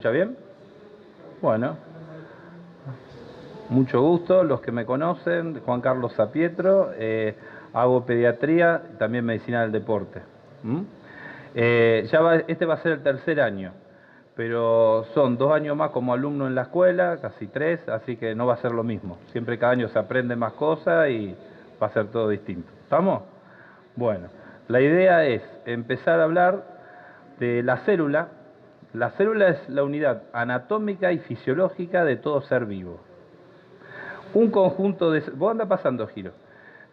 ¿Escucha bien? Bueno, mucho gusto. Los que me conocen, Juan Carlos Zapietro, hago pediatría y también medicina del deporte. ¿Mm? Este va a ser el tercer año, pero son 2 años más como alumno en la escuela, casi 3, así que no va a ser lo mismo. Siempre cada año se aprende más cosas y va a ser todo distinto. ¿Estamos? Bueno, la idea es empezar a hablar de la célula. La célula es la unidad anatómica y fisiológica de todo ser vivo. Un conjunto de... Vos andás pasando, Giro.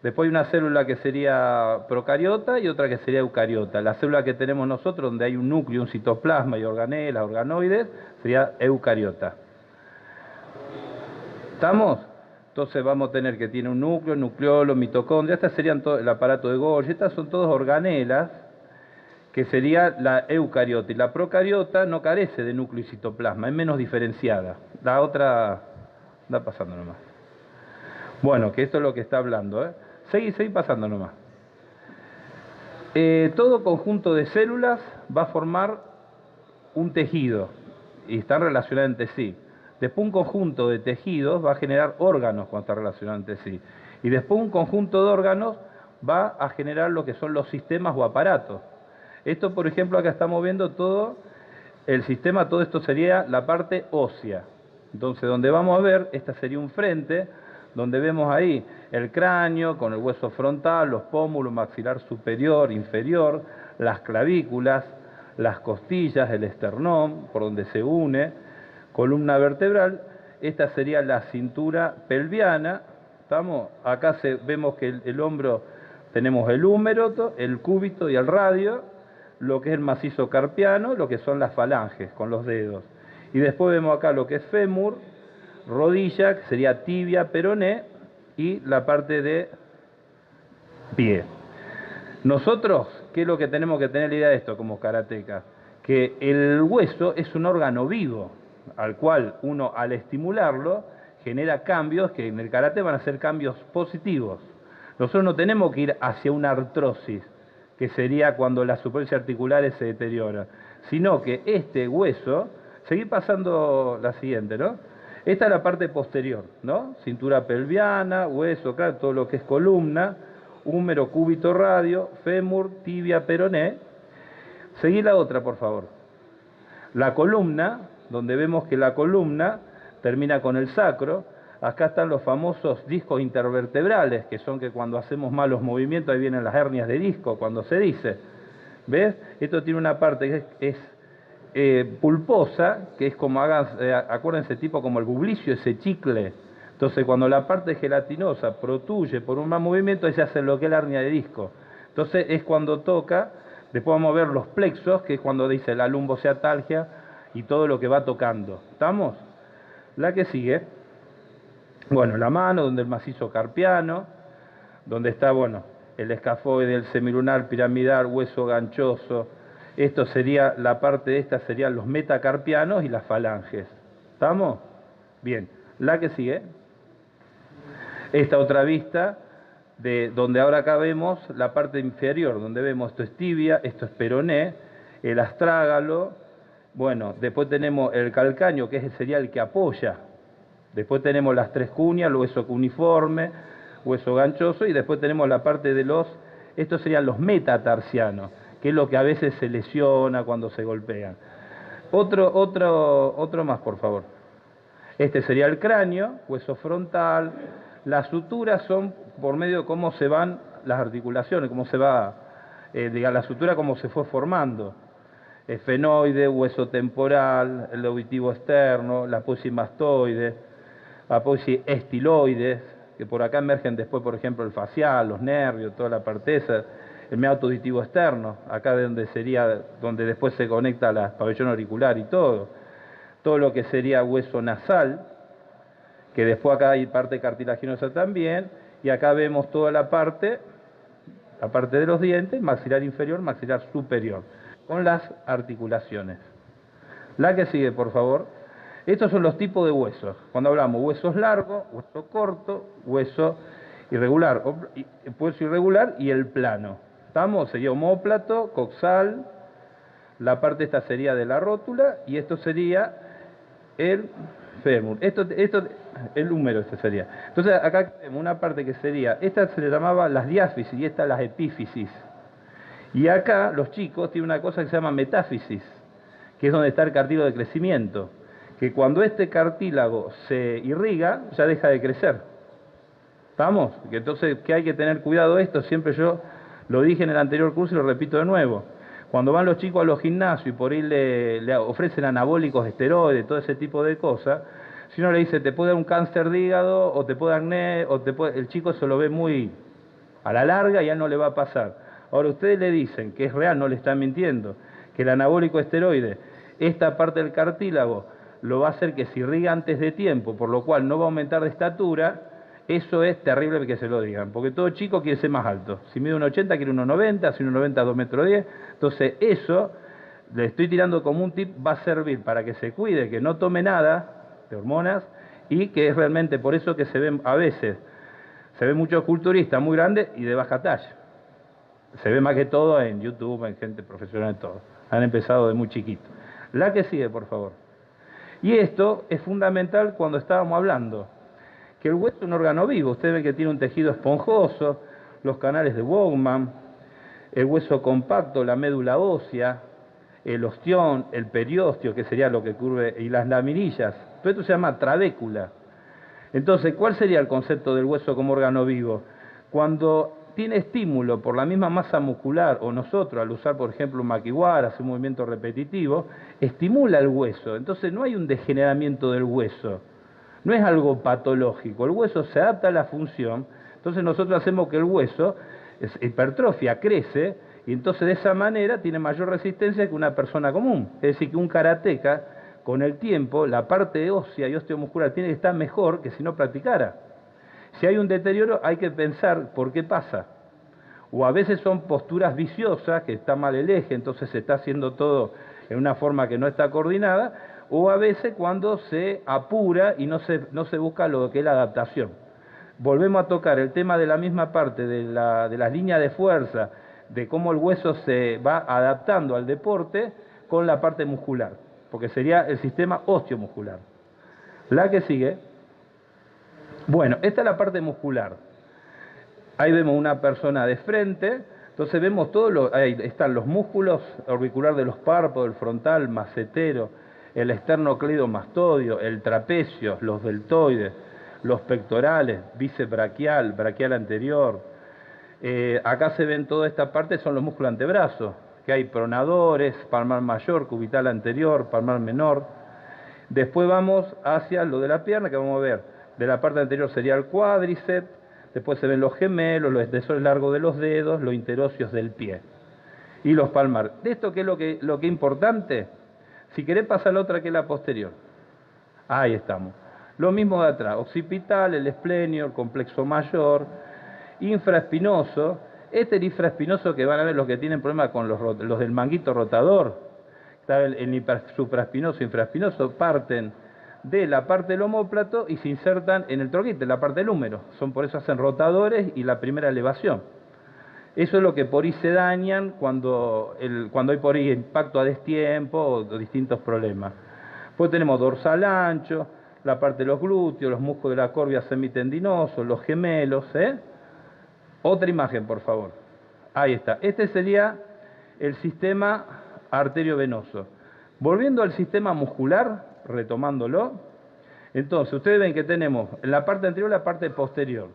Después hay una célula que sería procariota y otra que sería eucariota. La célula que tenemos nosotros, donde hay un núcleo, un citoplasma y organelas, organoides, sería eucariota. ¿Estamos? Entonces vamos a tener que tiene un núcleo, nucleolo, mitocondria. Estas serían todo el aparato de Golgi. Estas son todas organelas, que sería la eucariota. Y la procariota no carece de núcleo y citoplasma, es menos diferenciada. La otra anda pasando nomás. Bueno, que esto es lo que está hablando, ¿eh? Seguí pasando nomás. Todo conjunto de células va a formar un tejido y están relacionadas entre sí. Después un conjunto de tejidos va a generar órganos cuando están relacionados entre sí. Y después un conjunto de órganos va a generar lo que son los sistemas o aparatos. Esto, por ejemplo, acá estamos viendo todo el sistema, todo esto sería la parte ósea. Entonces, donde vamos a ver, esta sería un frente, donde vemos ahí el cráneo con el hueso frontal, los pómulos, maxilar superior, inferior, las clavículas, las costillas, el esternón, por donde se une, columna vertebral. Esta sería la cintura pelviana. ¿Estamos? Acá vemos que el hombro, tenemos el húmero, el cúbito y el radio, lo que es el macizo carpiano, lo que son las falanges con los dedos. Y después vemos acá lo que es fémur, rodilla, que sería tibia, peroné, y la parte de pie. Nosotros, ¿qué es lo que tenemos que tener la idea de esto como karatecas? Que el hueso es un órgano vivo, al cual uno al estimularlo genera cambios que en el karate van a ser cambios positivos. Nosotros no tenemos que ir hacia una artrosis, que sería cuando las superficies articulares se deterioran, sino que este hueso, seguir pasando la siguiente, ¿no? Esta es la parte posterior, ¿no? Cintura pelviana, hueso, claro, todo lo que es columna, húmero, cúbito, radio, fémur, tibia, peroné. Seguí la otra, por favor. La columna, donde vemos que la columna termina con el sacro. Acá están los famosos discos intervertebrales, que son que cuando hacemos malos movimientos, ahí vienen las hernias de disco, cuando se dice. ¿Ves? Esto tiene una parte que es pulposa, que es como, acuérdense, tipo como el bublicio, ese chicle. Entonces, cuando la parte gelatinosa protruye por un mal movimiento, ahí se hace lo que es la hernia de disco. Entonces, es cuando toca. Después vamos a ver los plexos, que es cuando dice la lumboceatalgia y todo lo que va tocando. ¿Estamos? La que sigue. Bueno, la mano, donde el macizo carpiano, donde está, bueno, el escafoide, el semilunar, piramidal, hueso ganchoso. Esto sería, la parte de esta serían los metacarpianos y las falanges. ¿Estamos? Bien. La que sigue. Esta otra vista, de donde ahora acá vemos la parte inferior, donde vemos esto es tibia, esto es peroné, el astrágalo, bueno, después tenemos el calcáneo, que sería el que apoya, después tenemos las tres cuñas, el hueso cuneiforme, hueso ganchoso, y después tenemos la parte de estos serían los metatarsianos, que es lo que a veces se lesiona cuando se golpean. Otro más, por favor. Este sería el cráneo, hueso frontal. Las suturas son por medio de cómo se van las articulaciones, cómo se va, la sutura cómo se fue formando. Esfenoide, hueso temporal, el auditivo externo, la apófisis mastoide, la apófisis estiloides, que por acá emergen después, por ejemplo, el facial, los nervios, toda la parte esa, el meato auditivo externo, acá de donde sería, donde después se conecta la pabellón auricular y todo lo que sería hueso nasal, que después acá hay parte cartilaginosa también, y acá vemos toda la parte de los dientes, maxilar inferior, maxilar superior, con las articulaciones. La que sigue, por favor. Estos son los tipos de huesos. Cuando hablamos huesos largos, hueso corto, hueso irregular, hueso irregular y el plano. ¿Estamos? Sería omóplato, coxal, la parte esta sería de la rótula y esto sería el fémur. El húmero este sería. Entonces acá tenemos una parte que sería, esta se le llamaba las diáfisis y esta las epífisis. Y acá los chicos tienen una cosa que se llama metáfisis, que es donde está el cartílago de crecimiento, que cuando este cartílago se irriga, ya deja de crecer. ¿Estamos? Que entonces, que hay que tener cuidado esto, siempre yo lo dije en el anterior curso y lo repito de nuevo. Cuando van los chicos a los gimnasios y por ahí le ofrecen anabólicos, esteroides, todo ese tipo de cosas, si uno le dice, te puede dar un cáncer de hígado, o te puede dar acné, el chico se lo ve muy a la larga y a él no le va a pasar. Ahora ustedes le dicen que es real, no le están mintiendo, que el anabólico esteroide, esta parte del cartílago, lo va a hacer que se irriga antes de tiempo, por lo cual no va a aumentar de estatura. Eso es terrible que se lo digan, porque todo chico quiere ser más alto. Si mide 1,80 quiere 1,90, si 1,90 2,10 m. Entonces eso, le estoy tirando como un tip, va a servir para que se cuide, que no tome nada de hormonas, y que es realmente por eso que se ven a veces, se ven muchos culturistas muy grandes y de baja talla. Se ve más que todo en YouTube, en gente profesional y todo. Han empezado de muy chiquito. La que sigue, por favor. Y esto es fundamental cuando estábamos hablando que el hueso es un órgano vivo. Usted ve que tiene un tejido esponjoso, los canales de Bowman, el hueso compacto, la médula ósea, el ostión, el periósteo, que sería lo que cubre, y las laminillas. Todo esto se llama trabécula. Entonces, ¿cuál sería el concepto del hueso como órgano vivo? Cuando tiene estímulo por la misma masa muscular, o nosotros al usar, por ejemplo, un maquiwara, hacer un movimiento repetitivo, estimula el hueso. Entonces no hay un degeneramiento del hueso. No es algo patológico, el hueso se adapta a la función, entonces nosotros hacemos que el hueso hipertrofia, crece, y entonces de esa manera tiene mayor resistencia que una persona común. Es decir, que un karateca, con el tiempo, la parte ósea y osteomuscular tiene que estar mejor que si no practicara. Si hay un deterioro, hay que pensar por qué pasa. O a veces son posturas viciosas, que está mal el eje, entonces se está haciendo todo en una forma que no está coordinada, o a veces cuando se apura y no se busca lo que es la adaptación. Volvemos a tocar el tema de la misma parte, de las líneas de fuerza, de cómo el hueso se va adaptando al deporte con la parte muscular, porque sería el sistema osteomuscular. La que sigue. Bueno, esta es la parte muscular. Ahí vemos una persona de frente, entonces vemos ahí están los músculos orbicular de los párpados, el frontal, macetero, el esternocleidomastoideo, el trapecio, los deltoides, los pectorales, bíceps braquial, braquial anterior. Acá se ven toda esta parte, son los músculos antebrazos, que hay pronadores, palmar mayor, cubital anterior, palmar menor. Después vamos hacia lo de la pierna, que vamos a ver. De la parte anterior sería el cuádriceps, después se ven los gemelos, los extensores largos de los dedos, los interóseos del pie y los palmar. De esto, ¿qué es lo que es importante? Si querés pasar la otra, que es la posterior. Ahí estamos. Lo mismo de atrás, occipital, el esplenio, el complexo mayor, infraespinoso. Este es el infraespinoso que van a ver los que tienen problemas con los del manguito rotador. Está el supraespinoso, infraespinoso, parten de la parte del omóplato y se insertan en el troquite, en la parte del húmero. Por eso hacen rotadores y la primera elevación. Eso es lo que por ahí se dañan cuando hay por ahí impacto a destiempo o distintos problemas. Después tenemos dorsal ancho, la parte de los glúteos, los músculos de la córnea semitendinosos, los gemelos. Otra imagen, por favor. Ahí está. Este sería el sistema arteriovenoso. Volviendo al sistema muscular, retomándolo, entonces ustedes ven que tenemos en la parte anterior y la parte posterior.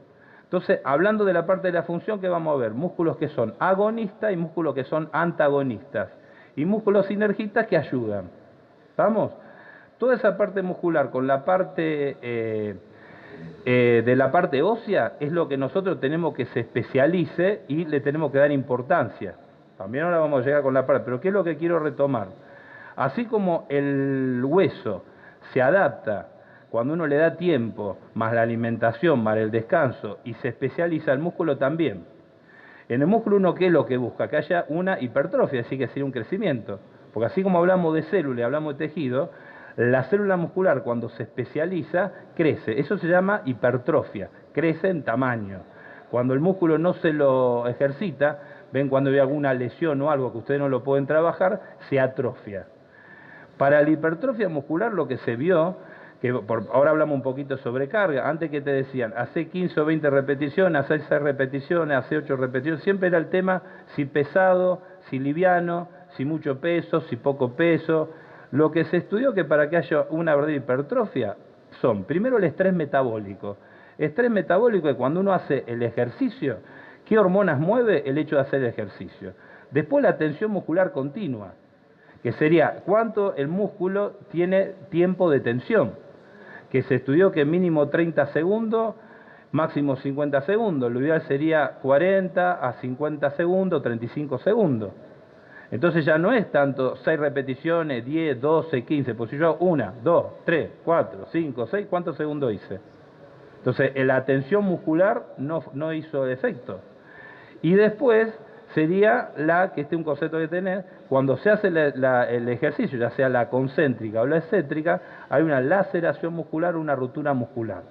Entonces, hablando de la parte de la función, ¿qué vamos a ver? Músculos que son agonistas y músculos que son antagonistas. Y músculos sinergistas que ayudan. ¿Estamos? Toda esa parte muscular con la parte de la parte ósea es lo que nosotros tenemos que se especialice y le tenemos que dar importancia. También ahora vamos a llegar con la parte, pero ¿qué es lo que quiero retomar? Así como el hueso se adapta cuando uno le da tiempo, más la alimentación, más el descanso, y se especializa el músculo también. En el músculo uno, ¿qué es lo que busca? Que haya una hipertrofia, así que sería un crecimiento. Porque así como hablamos de célula y hablamos de tejido, la célula muscular cuando se especializa, crece. Eso se llama hipertrofia, crece en tamaño. Cuando el músculo no se lo ejercita, ven cuando hay alguna lesión o algo que ustedes no lo pueden trabajar, se atrofia. Para la hipertrofia muscular lo que se vio, ahora hablamos un poquito sobre carga, antes que te decían, hace 15 o 20 repeticiones, hace 6 repeticiones, hace 8 repeticiones, siempre era el tema si pesado, si liviano, si mucho peso, si poco peso. Lo que se estudió que para que haya una verdadera hipertrofia son, primero el estrés metabólico. Estrés metabólico es cuando uno hace el ejercicio, ¿qué hormonas mueve el hecho de hacer el ejercicio? Después la tensión muscular continua, que sería cuánto el músculo tiene tiempo de tensión, que se estudió que mínimo 30 segundos, máximo 50 segundos, lo ideal sería 40 a 50 segundos, 35 segundos. Entonces ya no es tanto 6 repeticiones, 10, 12, 15, pues si yo hago 1, 2, 3, 4, 5, 6, ¿cuántos segundos hice? Entonces la tensión muscular no hizo efecto. Y después sería que este es un concepto que tener, cuando se hace el ejercicio, ya sea la concéntrica o la excéntrica, hay una laceración muscular o una rotura muscular.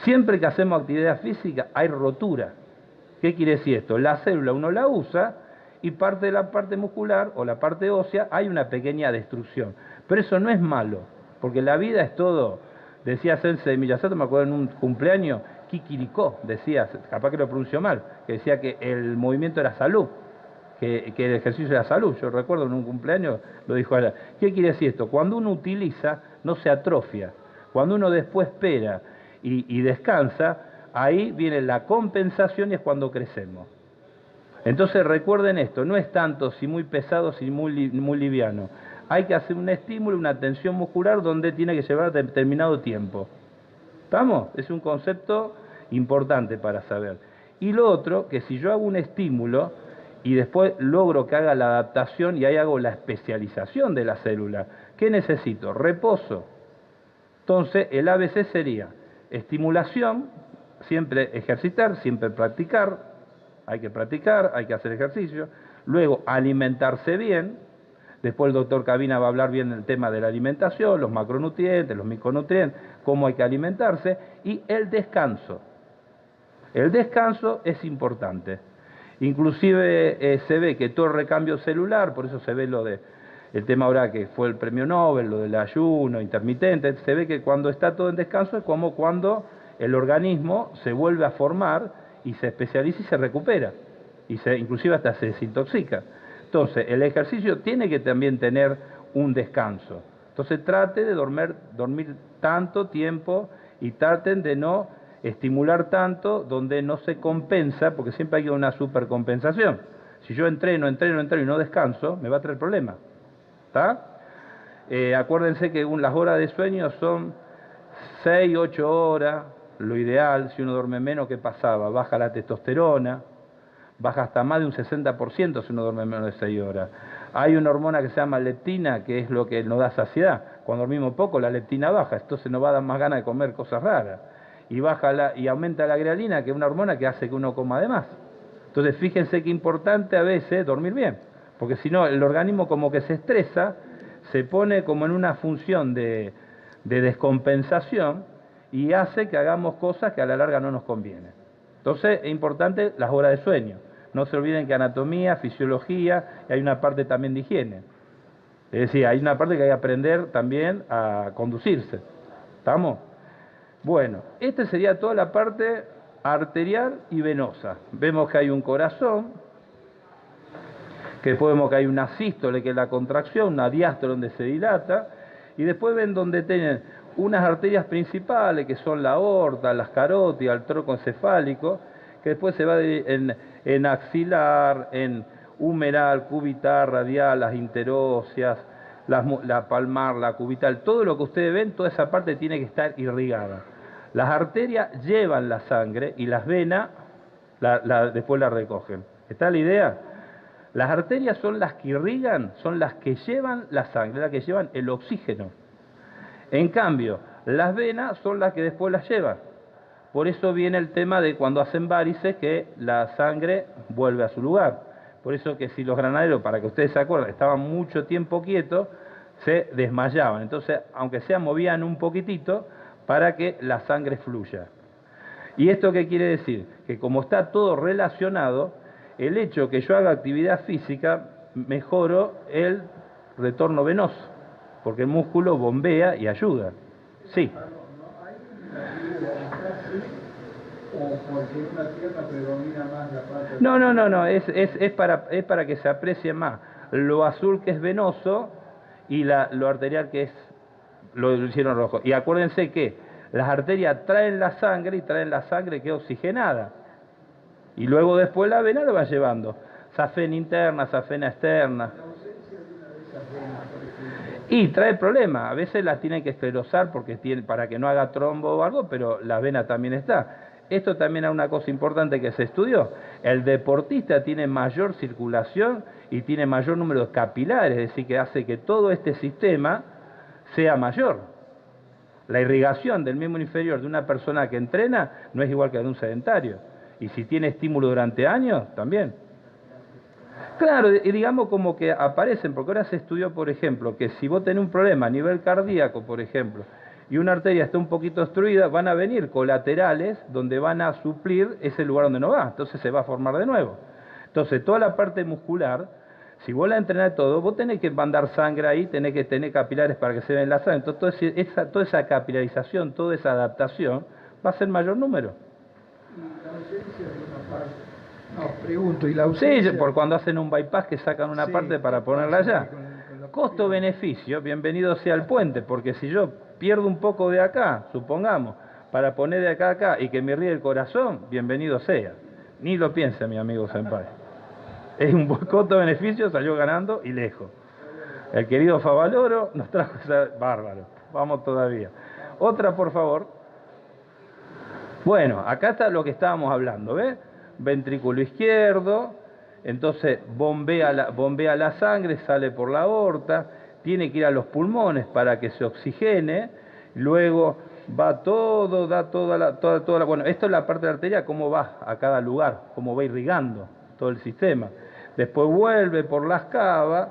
Siempre que hacemos actividad física hay rotura. ¿Qué quiere decir esto? La célula uno la usa y parte de la parte muscular o la parte ósea hay una pequeña destrucción. Pero eso no es malo, porque la vida es todo. Decía Sensei Miyazato, me acuerdo en un cumpleaños, Kikiriko, decía, capaz que lo pronunció mal, que decía que el movimiento era salud, que el ejercicio era salud. Yo recuerdo en un cumpleaños, lo dijo allá. ¿Qué quiere decir esto? Cuando uno utiliza, no se atrofia. Cuando uno después espera y descansa, ahí viene la compensación y es cuando crecemos. Entonces recuerden esto, no es tanto si muy pesado, si muy liviano. Hay que hacer un estímulo, una tensión muscular donde tiene que llevar determinado tiempo. ¿Estamos? Es un concepto importante para saber. Y lo otro, que si yo hago un estímulo y después logro que haga la adaptación y ahí hago la especialización de la célula, ¿qué necesito? Reposo. Entonces el ABC sería estimulación, siempre ejercitar, siempre practicar, hay que hacer ejercicio, luego alimentarse bien, después el doctor Cabina va a hablar bien del tema de la alimentación, los macronutrientes, los micronutrientes, cómo hay que alimentarse, y el descanso. El descanso es importante. Inclusive se ve que todo el recambio celular, por eso se ve el tema ahora que fue el premio Nobel, lo del ayuno intermitente, se ve que cuando está todo en descanso es como cuando el organismo se vuelve a formar y se especializa y se recupera, inclusive hasta se desintoxica. Entonces, el ejercicio tiene que también tener un descanso. Entonces, trate de dormir tanto tiempo y traten de no estimular tanto donde no se compensa, porque siempre hay una supercompensación. Si yo entreno y no descanso, me va a traer problemas. ¿Está? Acuérdense que las horas de sueño son 6, 8 horas, lo ideal. Si uno duerme menos, ¿qué pasaba? Baja la testosterona, baja hasta más de un 60% si uno duerme menos de 6 horas. Hay una hormona que se llama leptina, que es lo que nos da saciedad. Cuando dormimos poco, la leptina baja, entonces nos va a dar más ganas de comer cosas raras. Y aumenta la grelina, que es una hormona que hace que uno coma de más. Entonces, fíjense qué importante a veces dormir bien, porque si no, el organismo como que se estresa, se pone como en una función de descompensación y hace que hagamos cosas que a la larga no nos convienen. Entonces es importante las horas de sueño. No se olviden que anatomía, fisiología, y hay una parte también de higiene. Es decir, hay una parte que hay que aprender también a conducirse. ¿Estamos? Bueno, esta sería toda la parte arterial y venosa. Vemos que hay un corazón, que después vemos que hay una sístole, que es la contracción, una diástole donde se dilata, y después ven donde tienen unas arterias principales, que son la aorta, las carótidas, el tronco encefálico, que después se va en axilar, en humeral, cubital, radial, las interóseas, la palmar, la cubital, todo lo que ustedes ven, toda esa parte tiene que estar irrigada. Las arterias llevan la sangre y las venas después la recogen. ¿Está la idea? Las arterias son las que irrigan, son las que llevan la sangre, las que llevan el oxígeno. En cambio, las venas son las que después las llevan. Por eso viene el tema de cuando hacen varices que la sangre vuelve a su lugar. Por eso que si los granaderos, para que ustedes se acuerden, estaban mucho tiempo quietos, se desmayaban. Entonces, aunque sea, movían un poquitito para que la sangre fluya. ¿Y esto qué quiere decir? Que como está todo relacionado, el hecho que yo haga actividad física, mejoro el retorno venoso, porque el músculo bombea y ayuda. Sí. ¿O porque en una pierna predomina más la parte? No, es para que se aprecie más lo azul que es venoso y lo arterial que lo hicieron rojo. Y acuérdense que las arterias traen la sangre y traen la sangre que es oxigenada. Y luego después la vena lo va llevando. Safena interna, safena externa. La ausencia de una de esas venas, por ejemplo. Y trae problemas. A veces las tienen que esclerosar para que no haga trombo o algo, pero la vena también está. Esto también es una cosa importante que se estudió. El deportista tiene mayor circulación y tiene mayor número de capilares, es decir, que hace que todo este sistema sea mayor. La irrigación del miembro inferior de una persona que entrena no es igual que la de un sedentario. Y si tiene estímulo durante años, también. Claro, y digamos como que aparecen, porque ahora se estudió, por ejemplo, que si vos tenés un problema a nivel cardíaco, por ejemplo, y una arteria está un poquito obstruida, van a venir colaterales donde van a suplir ese lugar donde no va, entonces se va a formar de nuevo. Entonces, toda la parte muscular, si vos la entrenás todo, vos tenés que mandar sangre ahí, tenés que tener capilares para que se vean la sangre, entonces toda esa capilarización, toda esa adaptación, va a ser mayor número. Y la ausencia de una parte. No, pregunto, ¿y la ausencia? Sí, por cuando hacen un bypass que sacan una parte para ponerla allá. Costo-beneficio, bienvenido sea el puente, porque si yo pierdo un poco de acá, supongamos, para poner de acá a acá y que me ríe el corazón, bienvenido sea. Ni lo piense, mi amigo Senpai. Es un costo-beneficio, salió ganando y lejos. El querido Favaloro nos trajo esa... Bárbaro. Vamos todavía. Otra, por favor. Bueno, acá está lo que estábamos hablando, ¿ves? Ventrículo izquierdo, entonces bombea la sangre, sale por la aorta, tiene que ir a los pulmones para que se oxigene, luego va todo, da toda la... Bueno, esto es la parte de la arteria, cómo va a cada lugar, cómo va irrigando todo el sistema. Después vuelve por las cavas,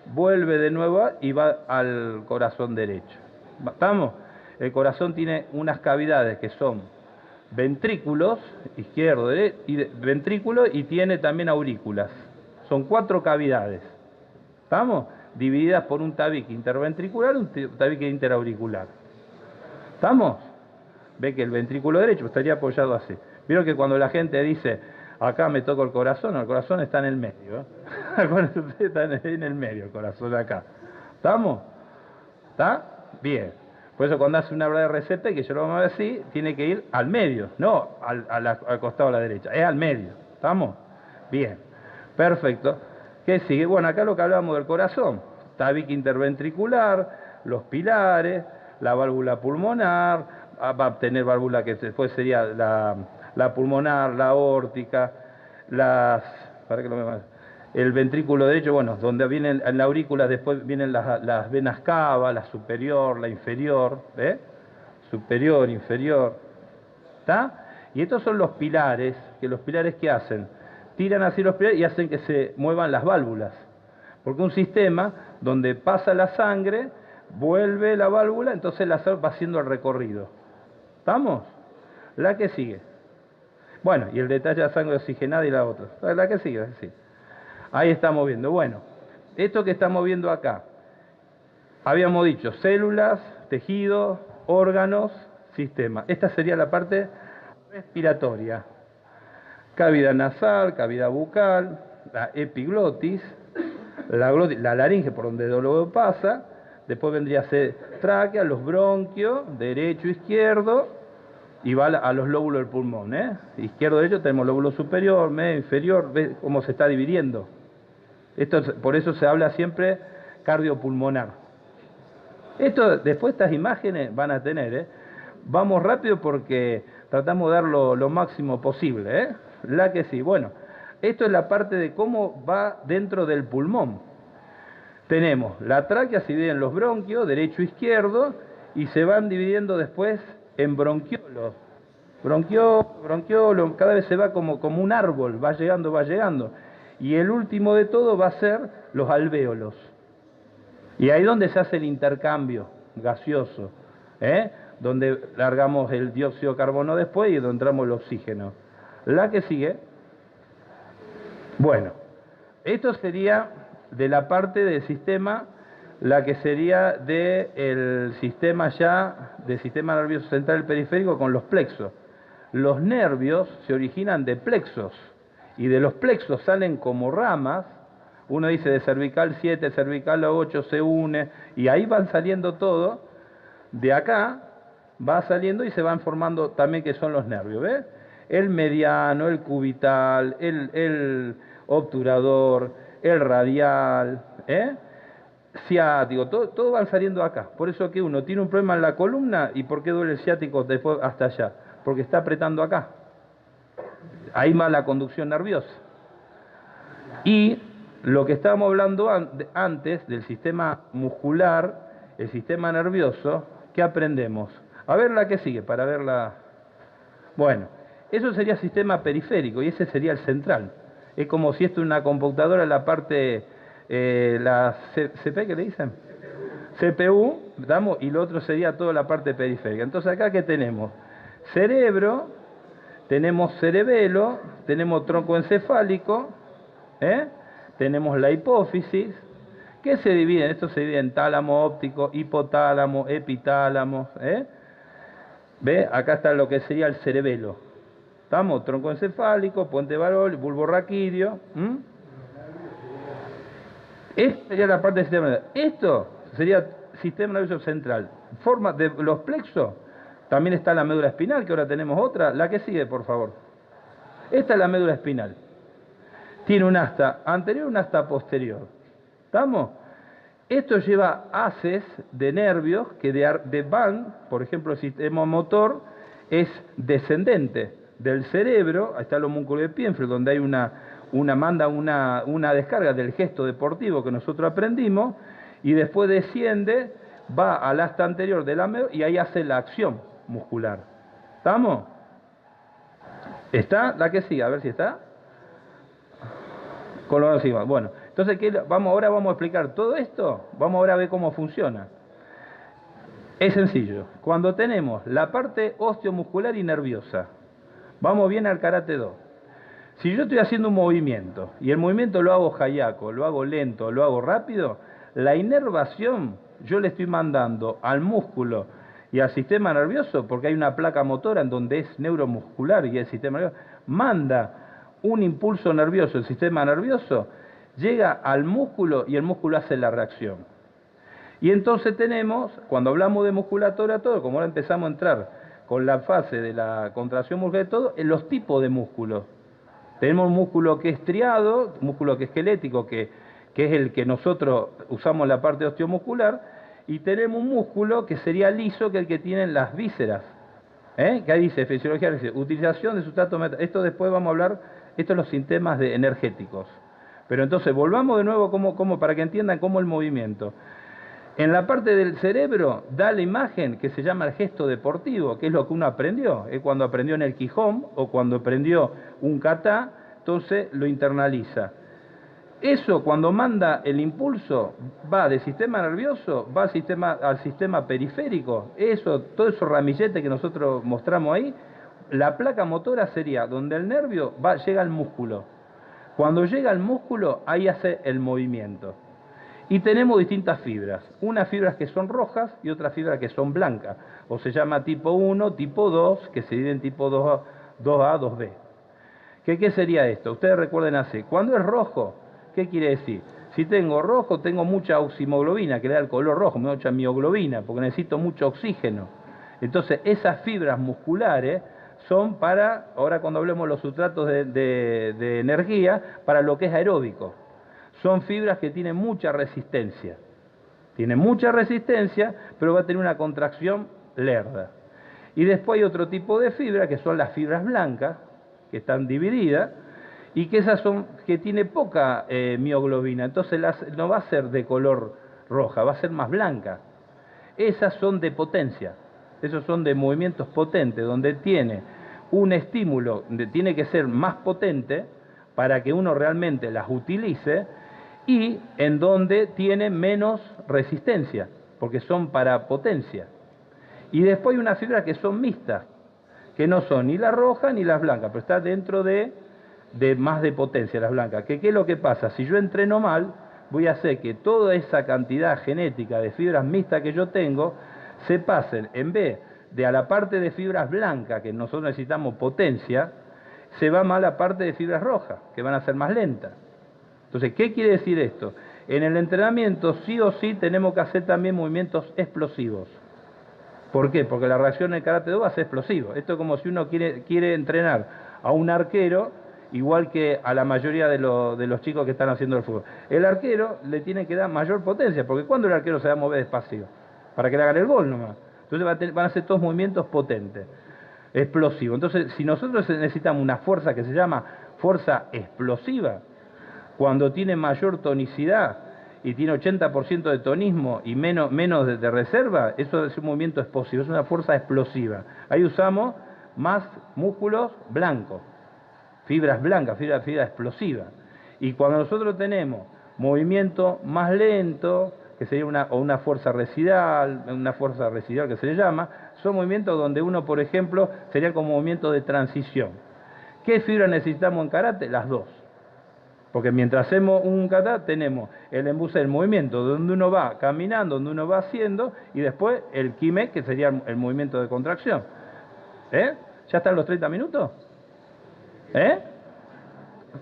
vuelve de nuevo y va al corazón derecho. ¿Estamos? El corazón tiene unas cavidades que son ventrículos, izquierdo, ventrículo y tiene también aurículas. Son 4 cavidades. ¿Estamos? Divididas por un tabique interventricular y un tabique interauricular. ¿Estamos? Ve que el ventrículo derecho estaría apoyado así. Vieron que cuando la gente dice, acá me toco el corazón está en el medio. Está en el medio el corazón acá. ¿Estamos? ¿Está? Bien. Por eso cuando hace una obra de RCP, que yo lo vamos a ver así, tiene que ir al medio, no al costado a la derecha, es al medio. ¿Estamos? Bien. Perfecto. ¿Qué sigue? Bueno, acá lo que hablábamos del corazón. Tabique interventricular, los pilares, la válvula pulmonar, va a tener válvula que después sería la pulmonar, la aórtica, para que lo vean, el ventrículo derecho, bueno, donde vienen en la aurícula, después vienen las venas cava, la superior, la inferior, ¿eh? Superior, inferior, ¿está? Y estos son los pilares, que los pilares ¿qué hacen? Tiran así los pilares y hacen que se muevan las válvulas. Porque un sistema donde pasa la sangre, vuelve la válvula, entonces la sangre va haciendo el recorrido. ¿Estamos? La que sigue. Bueno, y el detalle de la sangre oxigenada y la otra. La que sigue, sí. Ahí estamos viendo. Bueno, esto que estamos viendo acá, habíamos dicho células, tejidos, órganos, sistema. Esta sería la parte respiratoria. Cavidad nasal, cavidad bucal, la epiglotis, la laringe por donde luego pasa, después vendría a ser tráquea, los bronquios, derecho, izquierdo, y va a los lóbulos del pulmón, ¿eh? Izquierdo, derecho, tenemos lóbulo superior, medio, inferior, ¿ves cómo se está dividiendo? Por eso se habla siempre cardiopulmonar. Después estas imágenes van a tener, ¿eh? Vamos rápido porque tratamos de dar lo máximo posible, ¿eh? La que sí. Bueno, esto es la parte de cómo va dentro del pulmón. Tenemos la tráquea, se divide en los bronquios, derecho, izquierdo, y se van dividiendo después en bronquiolos. Bronquiolo, cada vez se va como un árbol, va llegando. Y el último de todo va a ser los alvéolos. Y ahí es donde se hace el intercambio gaseoso, ¿eh? Donde largamos el dióxido de carbono después y donde entramos el oxígeno. La que sigue. Bueno, esto sería de la parte del sistema, la que sería del sistema ya, del sistema nervioso central periférico con los plexos. Los nervios se originan de plexos y de los plexos salen como ramas. Uno dice de cervical 7, cervical 8 se une y ahí van saliendo todo. De acá va saliendo y se van formando también que son los nervios, ¿ves? El mediano, el cubital, el obturador, el radial, ciático, todo van saliendo acá. Por eso que uno tiene un problema en la columna y ¿por qué duele el ciático después hasta allá? Porque está apretando acá. Ahí va la conducción nerviosa. Y lo que estábamos hablando antes del sistema muscular, el sistema nervioso, ¿qué aprendemos? A ver la que sigue, para verla. Bueno, eso sería sistema periférico y ese sería el central. Es como si esto es una computadora, la parte, la CP, ¿qué le dicen? CPU, ¿damos? Y lo otro sería toda la parte periférica. Entonces acá, ¿qué tenemos? Cerebro, tenemos cerebelo, tenemos tronco encefálico, tenemos la hipófisis. ¿Qué se divide? Esto se divide en tálamo óptico, hipotálamo, epitálamo, ¿Ve? Acá está lo que sería el cerebelo. ¿Estamos? Tronco encefálico, puente varal, bulbo raquídeo. Esta sería la parte del sistema nervioso. Esto sería sistema nervioso central. Forma de los plexos. También está la médula espinal, que ahora tenemos otra. La que sigue, por favor. Esta es la médula espinal. Tiene un asta anterior y un asta posterior. ¿Estamos? Esto lleva haces de nervios que van, por ejemplo, el sistema motor es descendente del cerebro, ahí está el homúnculo de Pienfeld, donde hay una descarga del gesto deportivo que nosotros aprendimos, y después desciende, va al asta anterior de la médula y ahí hace la acción muscular. ¿Estamos? ¿Está? La que sigue, a ver si está. Con lo encima. Bueno, entonces ahora vamos a explicar todo esto, vamos ahora a ver cómo funciona. Es sencillo. Cuando tenemos la parte osteomuscular y nerviosa, vamos bien al karate do. Si yo estoy haciendo un movimiento y el movimiento lo hago hayako, lo hago lento, lo hago rápido, la inervación yo le estoy mandando al músculo y al sistema nervioso, porque hay una placa motora en donde es neuromuscular y el sistema nervioso manda un impulso nervioso, el sistema nervioso llega al músculo y el músculo hace la reacción. Y entonces tenemos, cuando hablamos de musculatura, todo, como ahora empezamos a entrar con la fase de la contracción muscular, todo, en los tipos de músculos. Tenemos un músculo que es triado, músculo que es esquelético, que es el que nosotros usamos en la parte osteomuscular, y tenemos un músculo que sería liso, que es el que tienen las vísceras. Que ahí dice, fisiología, utilización de sustrato metálico. Esto después vamos a hablar, estos son los sistemas energéticos. Pero entonces, volvamos de nuevo para que entiendan cómo el movimiento. En la parte del cerebro da la imagen que se llama el gesto deportivo, que es lo que uno aprendió. Es cuando aprendió en el Quijón o cuando aprendió un kata, entonces lo internaliza. Eso cuando manda el impulso va del sistema nervioso, va al sistema periférico. Todo eso ramillete que nosotros mostramos ahí, la placa motora sería donde el nervio llega al músculo. Cuando llega al músculo, ahí hace el movimiento. Y tenemos distintas fibras. Unas fibras que son rojas y otras fibras que son blancas. O se llama tipo 1, tipo 2, que se divide en tipo 2A, 2B. ¿Qué sería esto? Ustedes recuerden así. Cuando es rojo, ¿qué quiere decir? Si tengo rojo, tengo mucha oximoglobina, que le da el color rojo, mucha mioglobina, porque necesito mucho oxígeno. Entonces, esas fibras musculares son para, ahora cuando hablemos de los sustratos de energía, para lo que es aeróbico. Son fibras que tienen mucha resistencia. Tienen mucha resistencia, pero va a tener una contracción lerda. Y después hay otro tipo de fibra, que son las fibras blancas, que están divididas, y que esas son que tiene poca mioglobina, entonces no va a ser de color roja, va a ser más blanca. Esas son de potencia, esos son de movimientos potentes, donde tiene un estímulo, donde tiene que ser más potente para que uno realmente las utilice, y en donde tiene menos resistencia, porque son para potencia. Y después hay unas fibras que son mixtas, que no son ni la roja ni las blancas, pero está dentro de más de potencia, las blancas. ¿Qué es lo que pasa? Si yo entreno mal, voy a hacer que toda esa cantidad genética de fibras mixtas que yo tengo se pasen, en vez de a la parte de fibras blancas, que nosotros necesitamos potencia, se va más a la parte de fibras rojas, que van a ser más lentas. Entonces, ¿qué quiere decir esto? En el entrenamiento sí o sí tenemos que hacer también movimientos explosivos. ¿Por qué? Porque la reacción en el Karate-Do va a ser explosiva. Esto es como si uno quiere entrenar a un arquero, igual que a la mayoría de los chicos que están haciendo el fútbol. El arquero le tiene que dar mayor potencia, porque ¿cuándo el arquero se va a mover despacio? Para que le hagan el gol nomás. Entonces van a ser todos movimientos potentes, explosivos. Entonces, si nosotros necesitamos una fuerza que se llama fuerza explosiva, cuando tiene mayor tonicidad y tiene 80% de tonismo y menos de reserva, eso es un movimiento explosivo, es una fuerza explosiva. Ahí usamos más músculos blancos, fibras blancas, fibra explosiva. Y cuando nosotros tenemos movimiento más lento, que sería una fuerza residual que se le llama, son movimientos donde uno, por ejemplo, sería como movimiento de transición. ¿Qué fibra necesitamos en karate? Las dos. Porque mientras hacemos un kata tenemos el embuse del movimiento, donde uno va caminando, donde uno va haciendo, y después el kime, que sería el movimiento de contracción. ¿Ya están los 30 minutos?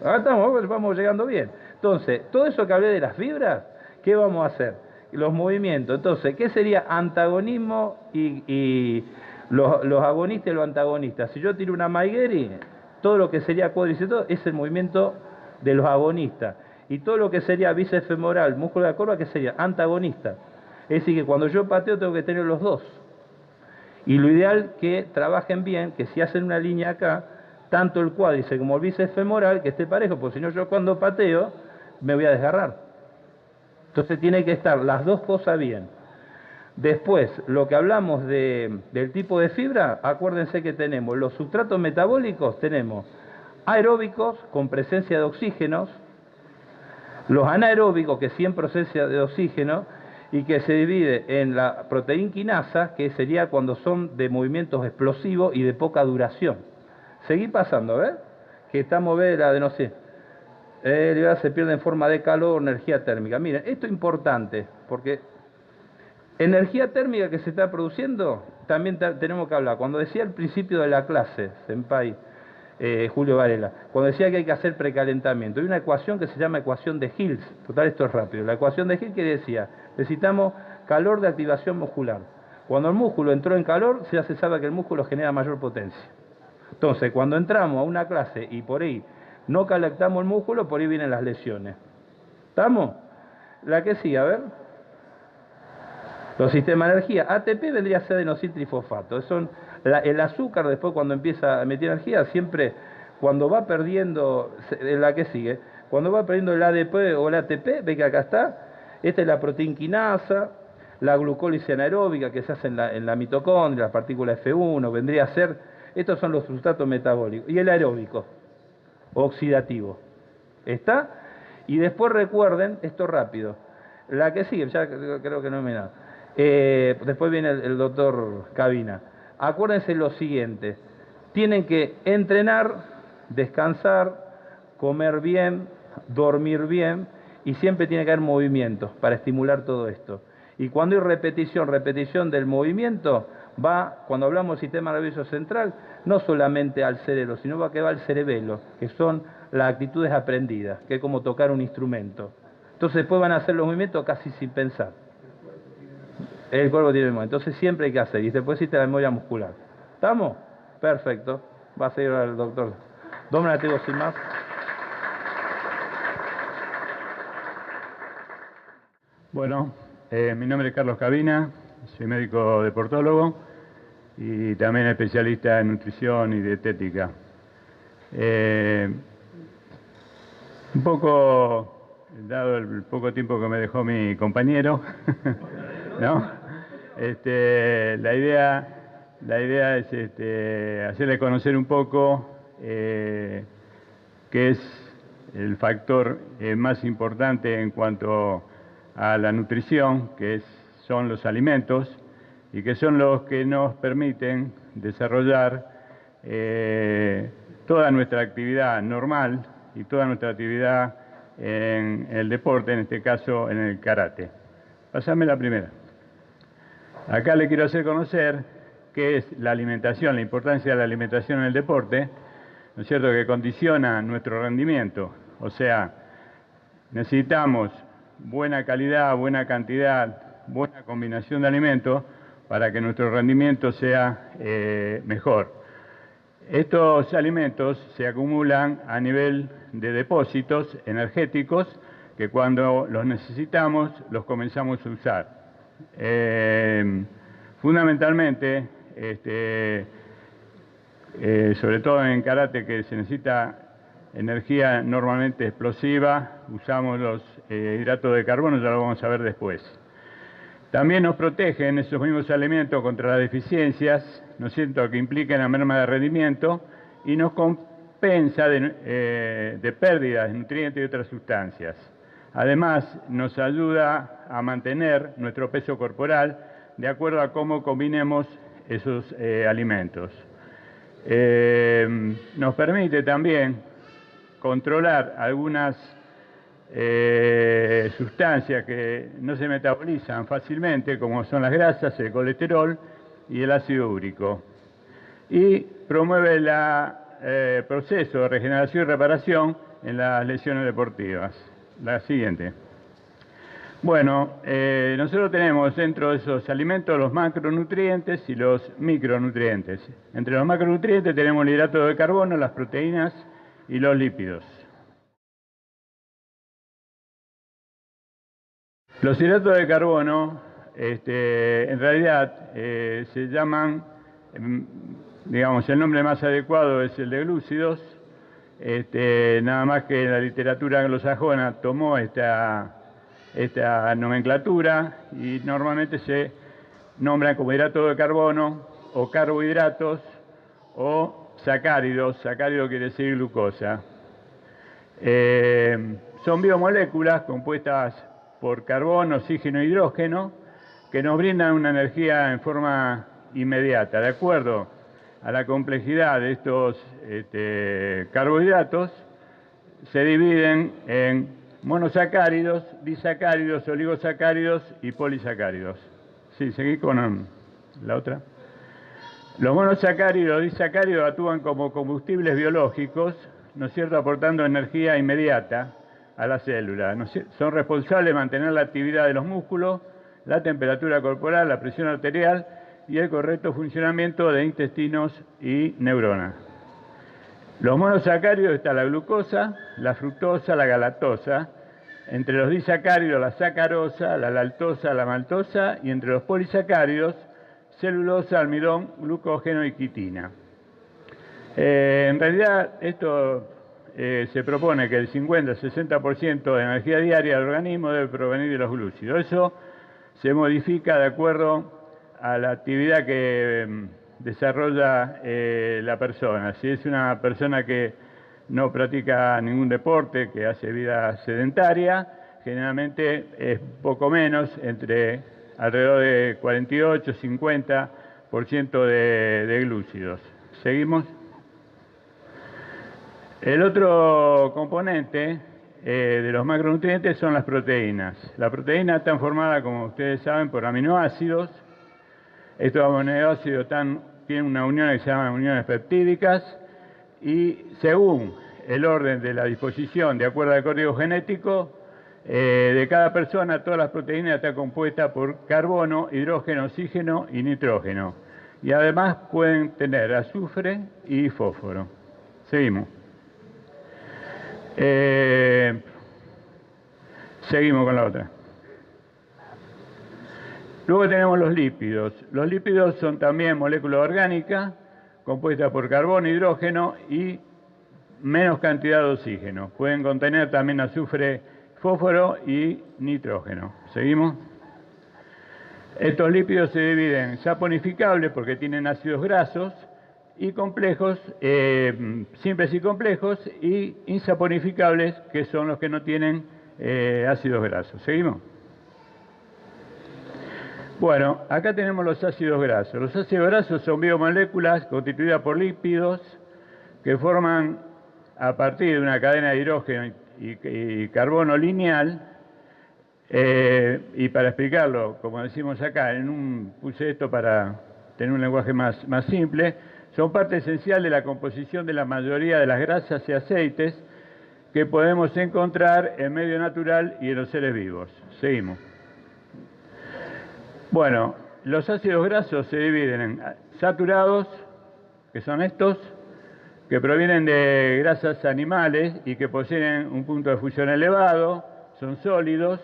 Ahora vamos llegando bien. Entonces, todo eso que hablé de las fibras, ¿qué vamos a hacer? Los movimientos. Entonces, ¿qué sería antagonismo y los agonistas y los antagonistas? Si yo tiro una maigeri, todo lo que sería cuádriceps es el movimiento de los agonistas. Y todo lo que sería bíceps femoral, músculo de la corva, que sería antagonista. Es decir, que cuando yo pateo tengo que tener los dos. Y lo ideal que trabajen bien, que si hacen una línea acá, tanto el cuádriceps como el bíceps femoral, que esté parejo, porque si no yo cuando pateo me voy a desgarrar. Entonces tiene que estar las dos cosas bien. Después, lo que hablamos del tipo de fibra, acuérdense que tenemos los sustratos metabólicos, tenemos aeróbicos con presencia de oxígenos, los anaeróbicos que sí en presencia de oxígeno y que se divide en la proteína quinasa, que sería cuando son de movimientos explosivos y de poca duración. Seguí pasando, ¿ves? Que estamos, la de no sé, se pierde en forma de calor, energía térmica. Miren, esto es importante, porque energía térmica que se está produciendo, también tenemos que hablar. Cuando decía al principio de la clase, Senpai, Julio Varela, cuando decía que hay que hacer precalentamiento, hay una ecuación que se llama ecuación de Hills. Total, esto es rápido. La ecuación de Hills que decía, necesitamos calor de activación muscular. Cuando el músculo entró en calor, ya se sabe que el músculo genera mayor potencia. Entonces, cuando entramos a una clase y por ahí no calentamos el músculo, por ahí vienen las lesiones. ¿Estamos? La que sigue, a ver. Los sistemas de energía. ATP vendría a ser adenosíntrifosfato. Son el azúcar, después cuando empieza a meter energía, siempre cuando va perdiendo, la que sigue, cuando va perdiendo el ADP o el ATP, ve que acá está, esta es la proteína quinasa, la glucólisis anaeróbica que se hace en la mitocondria, las partículas F1, vendría a ser, estos son los sustratos metabólicos, y el aeróbico, oxidativo. ¿Está? Y después recuerden, esto rápido, la que sigue, ya creo que no me da. Después viene el doctor Cabina. Acuérdense lo siguiente, tienen que entrenar, descansar, comer bien, dormir bien y siempre tiene que haber movimientos para estimular todo esto. Y cuando hay repetición del movimiento, cuando hablamos del sistema nervioso central, no solamente al cerebro, sino que va al cerebelo, que son las actitudes aprendidas, que es como tocar un instrumento. Entonces después van a hacer los movimientos casi sin pensar. El cuerpo tiene memoria, entonces siempre hay que hacer, y después existe la memoria muscular. ¿Estamos? Perfecto. Va a seguir el doctor. Dominativo sin más. Bueno, mi nombre es Carlos Cabina, soy médico deportólogo y también especialista en nutrición y dietética. Un poco, dado el poco tiempo que me dejó mi compañero, ¿no? La idea es hacerle conocer un poco qué es el factor más importante en cuanto a la nutrición, son los alimentos, y que son los que nos permiten desarrollar toda nuestra actividad normal y toda nuestra actividad en el deporte, en este caso en el karate. Pásame la primera. Acá le quiero hacer conocer qué es la alimentación, la importancia de la alimentación en el deporte, ¿no es cierto?, que condiciona nuestro rendimiento. O sea, necesitamos buena calidad, buena cantidad, buena combinación de alimentos para que nuestro rendimiento sea mejor. Estos alimentos se acumulan a nivel de depósitos energéticos que cuando los necesitamos los comenzamos a usar. Fundamentalmente, sobre todo en karate, que se necesita energía normalmente explosiva, usamos los hidratos de carbono, ya lo vamos a ver después. También nos protegen esos mismos alimentos contra las deficiencias, ¿no es cierto?, que implican la merma de rendimiento, y nos compensa de pérdidas de nutrientes y otras sustancias. Además, nos ayuda a mantener nuestro peso corporal de acuerdo a cómo combinemos esos alimentos. Nos permite también controlar algunas sustancias que no se metabolizan fácilmente, como son las grasas, el colesterol y el ácido úrico. Y promueve el proceso de regeneración y reparación en las lesiones deportivas. La siguiente. Bueno, nosotros tenemos dentro de esos alimentos los macronutrientes y los micronutrientes. Entre los macronutrientes tenemos el hidrato de carbono, las proteínas y los lípidos. Los hidratos de carbono, en realidad, se llaman, digamos, el nombre más adecuado es el de glúcidos, nada más que la literatura anglosajona tomó esta nomenclatura y normalmente se nombran como hidrato de carbono o carbohidratos o sacáridos. Sacárido quiere decir glucosa. Son biomoléculas compuestas por carbono, oxígeno e hidrógeno que nos brindan una energía en forma inmediata. De acuerdo a la complejidad de estos carbohidratos, se dividen en monosacáridos, disacáridos, oligosacáridos y polisacáridos. Sí, seguí con la otra. Los monosacáridos y disacáridos actúan como combustibles biológicos, ¿no es cierto?, aportando energía inmediata a la célula. Son responsables de mantener la actividad de los músculos, la temperatura corporal, la presión arterial y el correcto funcionamiento de intestinos y neuronas. Los monosacáridos está la glucosa, la fructosa, la galactosa. Entre los disacáridos, la sacarosa, la laltosa, la maltosa. Y entre los polisacáridos, celulosa, almidón, glucógeno y quitina. En realidad, esto se propone que el 50-60% de energía diaria del organismo debe provenir de los glúcidos. Eso se modifica de acuerdo a la actividad que desarrolla la persona. Si es una persona que no practica ningún deporte, que hace vida sedentaria, generalmente es poco menos, entre alrededor de 48-50% de glúcidos. ¿Seguimos? El otro componente de los macronutrientes son las proteínas. Las proteínas están formadas, como ustedes saben, por aminoácidos. Estos aminoácidos tienen una unión que se llama uniones peptídicas y según el orden de la disposición, de acuerdo al código genético de cada persona, todas las proteínas están compuestas por carbono, hidrógeno, oxígeno y nitrógeno. Y además pueden tener azufre y fósforo. Seguimos. Seguimos con la otra. Luego tenemos los lípidos. Los lípidos son también moléculas orgánicas compuestas por carbono, hidrógeno y menos cantidad de oxígeno. Pueden contener también azufre, fósforo y nitrógeno. ¿Seguimos? Estos lípidos se dividen en saponificables porque tienen ácidos grasos y complejos, simples y complejos, y insaponificables, que son los que no tienen ácidos grasos. ¿Seguimos? Bueno, acá tenemos los ácidos grasos. Los ácidos grasos son biomoléculas constituidas por lípidos, que forman a partir de una cadena de hidrógeno y carbono lineal. Y para explicarlo, como decimos acá, puse esto para tener un lenguaje más simple, son parte esencial de la composición de la mayoría de las grasas y aceites que podemos encontrar en medio natural y en los seres vivos. Seguimos. Bueno, los ácidos grasos se dividen en saturados, que son estos, que provienen de grasas animales y que poseen un punto de fusión elevado, son sólidos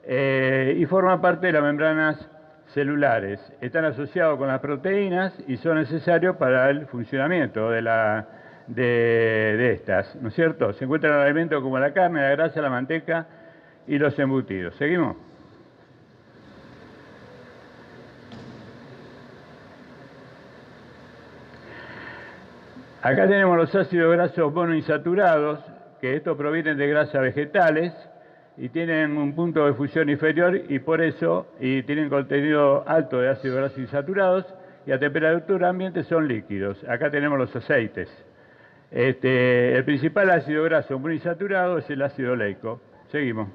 y forman parte de las membranas celulares. Están asociados con las proteínas y son necesarios para el funcionamiento de estas, ¿no es cierto? Se encuentran en alimentos como la carne, la grasa, la manteca y los embutidos. ¿Seguimos? Acá tenemos los ácidos grasos monoinsaturados, que estos provienen de grasas vegetales y tienen un punto de fusión inferior y por eso tienen contenido alto de ácidos grasos insaturados y a temperatura ambiente son líquidos. Acá tenemos los aceites. El principal ácido graso monoinsaturado es el ácido oleico. Seguimos.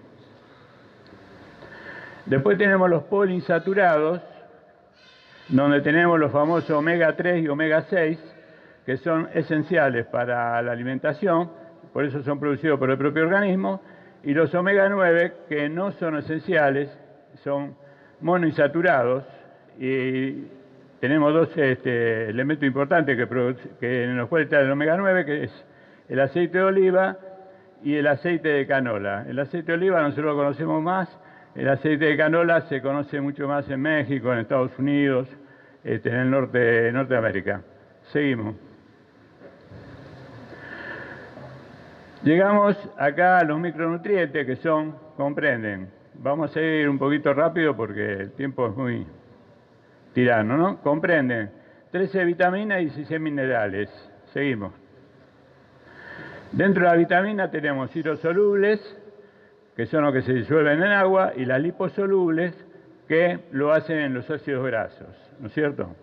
Después tenemos los poliinsaturados, donde tenemos los famosos omega 3 y omega 6, que son esenciales para la alimentación, por eso son producidos por el propio organismo, y los omega 9, que no son esenciales, son monoinsaturados, y tenemos dos elementos importantes en los cuales está el omega 9, que es el aceite de oliva y el aceite de canola. El aceite de oliva nosotros lo conocemos más, el aceite de canola se conoce mucho más en México, en Estados Unidos, en el norte de Norteamérica. Seguimos. Llegamos acá a los micronutrientes que comprenden. Vamos a ir un poquito rápido porque el tiempo es muy tirano, ¿no? Comprenden 13 vitaminas y 16 minerales. Seguimos. Dentro de la vitamina tenemos hidrosolubles, que son los que se disuelven en agua, y las liposolubles, que lo hacen en los ácidos grasos, ¿no es cierto?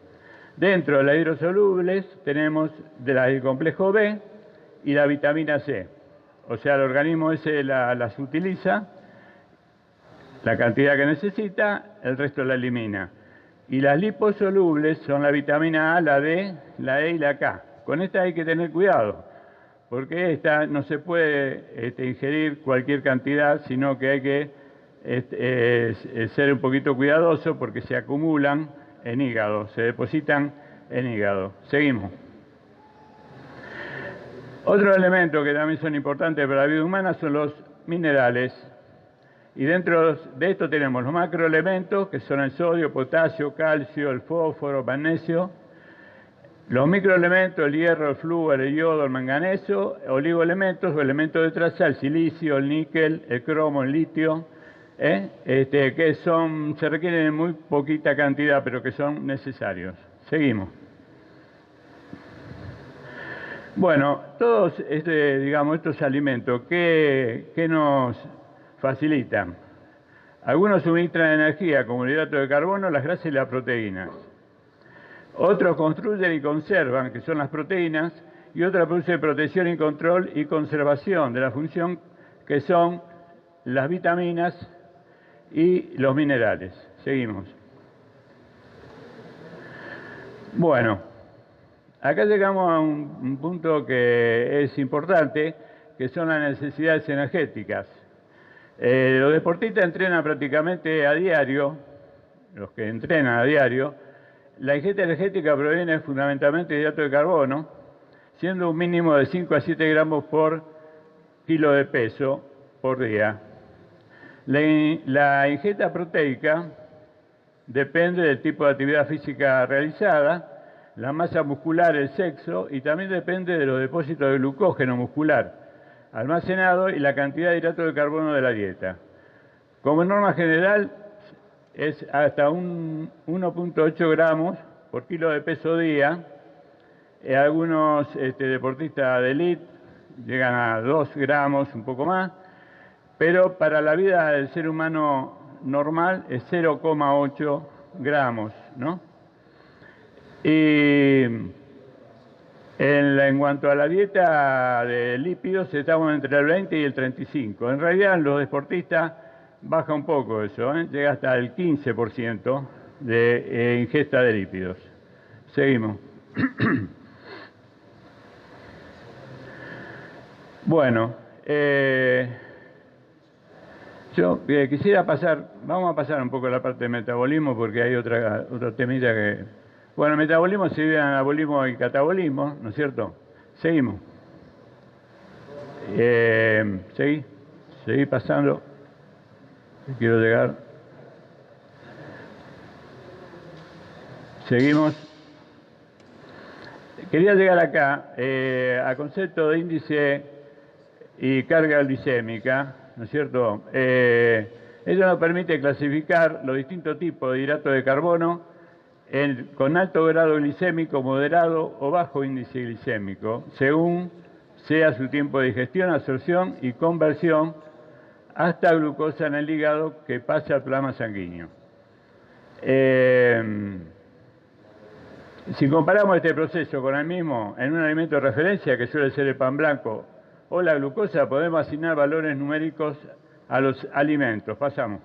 Dentro de las hidrosolubles tenemos del complejo B y la vitamina C. O sea, el organismo ese las utiliza, la cantidad que necesita, el resto la elimina. Y las liposolubles son la vitamina A, la D, la E y la K. Con esta hay que tener cuidado, porque esta no se puede ingerir cualquier cantidad, sino que hay que ser un poquito cuidadoso porque se acumulan en hígado, se depositan en hígado. Seguimos. Otro elemento que también son importantes para la vida humana son los minerales. Y dentro de esto tenemos los macroelementos, que son el sodio, potasio, calcio, el fósforo, magnesio. Los microelementos, el hierro, el flúor, el yodo, el manganeso. Oligoelementos o elementos de traza, el silicio, el níquel, el cromo, el litio, que se requieren en muy poquita cantidad, pero que son necesarios. Seguimos. Bueno, todos estos alimentos, ¿qué nos facilitan? Algunos suministran energía, como el hidrato de carbono, las grasas y las proteínas. Otros construyen y conservan, que son las proteínas, y otros producen protección y control y conservación de la función, que son las vitaminas y los minerales. Seguimos. Bueno, acá llegamos a un punto que es importante, que son las necesidades energéticas. Los deportistas entrenan prácticamente a diario, los que entrenan a diario. La ingesta energética proviene fundamentalmente de hidrato de carbono, siendo un mínimo de 5 a 7 gramos por kilo de peso por día. La ingesta proteica depende del tipo de actividad física realizada, la masa muscular, el sexo, y también depende de los depósitos de glucógeno muscular almacenado y la cantidad de hidrato de carbono de la dieta. Como norma general, es hasta 1.8 gramos por kilo de peso día. Algunos deportistas de élite llegan a 2 gramos, un poco más, pero para la vida del ser humano normal es 0,8 gramos, ¿no? Y En cuanto a la dieta de lípidos, estamos entre el 20 y el 35. En realidad, en los deportistas baja un poco eso, llega hasta el 15% de ingesta de lípidos. Seguimos. Bueno, yo quisiera vamos a pasar un poco a la parte de metabolismo porque hay otro temilla que... Bueno, metabolismo se divide en anabolismo y catabolismo, ¿no es cierto? Seguimos. Seguí pasando. Quiero llegar. Seguimos. Quería llegar acá a concepto de índice y carga glicémica, ¿no es cierto? Ello nos permite clasificar los distintos tipos de hidratos de carbono con alto grado glicémico, moderado o bajo índice glicémico, según sea su tiempo de digestión, absorción y conversión hasta glucosa en el hígado que pasa al plasma sanguíneo. Si comparamos este proceso con el mismo en un alimento de referencia, que suele ser el pan blanco o la glucosa, podemos asignar valores numéricos a los alimentos. Pasamos.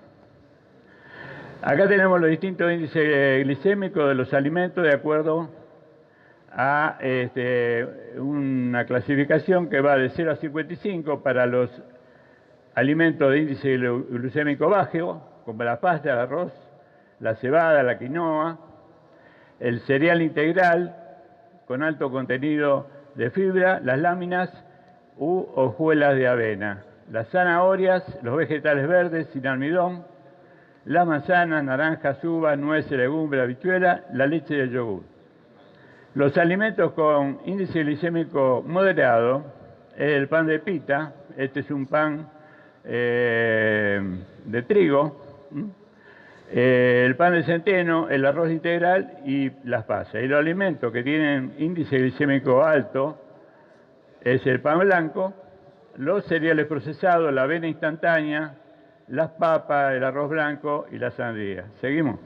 Acá tenemos los distintos índices glicémicos de los alimentos de acuerdo a una clasificación que va de 0 a 55 para los alimentos de índice glucémico bajo, como la pasta, el arroz, la cebada, la quinoa, el cereal integral con alto contenido de fibra, las láminas u hojuelas de avena, las zanahorias, los vegetales verdes sin almidón, las manzanas, naranjas, uvas, nueces, legumbres, habichuela, la leche y el yogur. Los alimentos con índice glicémico moderado, el pan de pita, este es un pan de trigo, el pan de centeno, el arroz integral y las pasas. Y los alimentos que tienen índice glicémico alto es el pan blanco, los cereales procesados, la avena instantánea, las papas, el arroz blanco y la sandía. ¿Seguimos?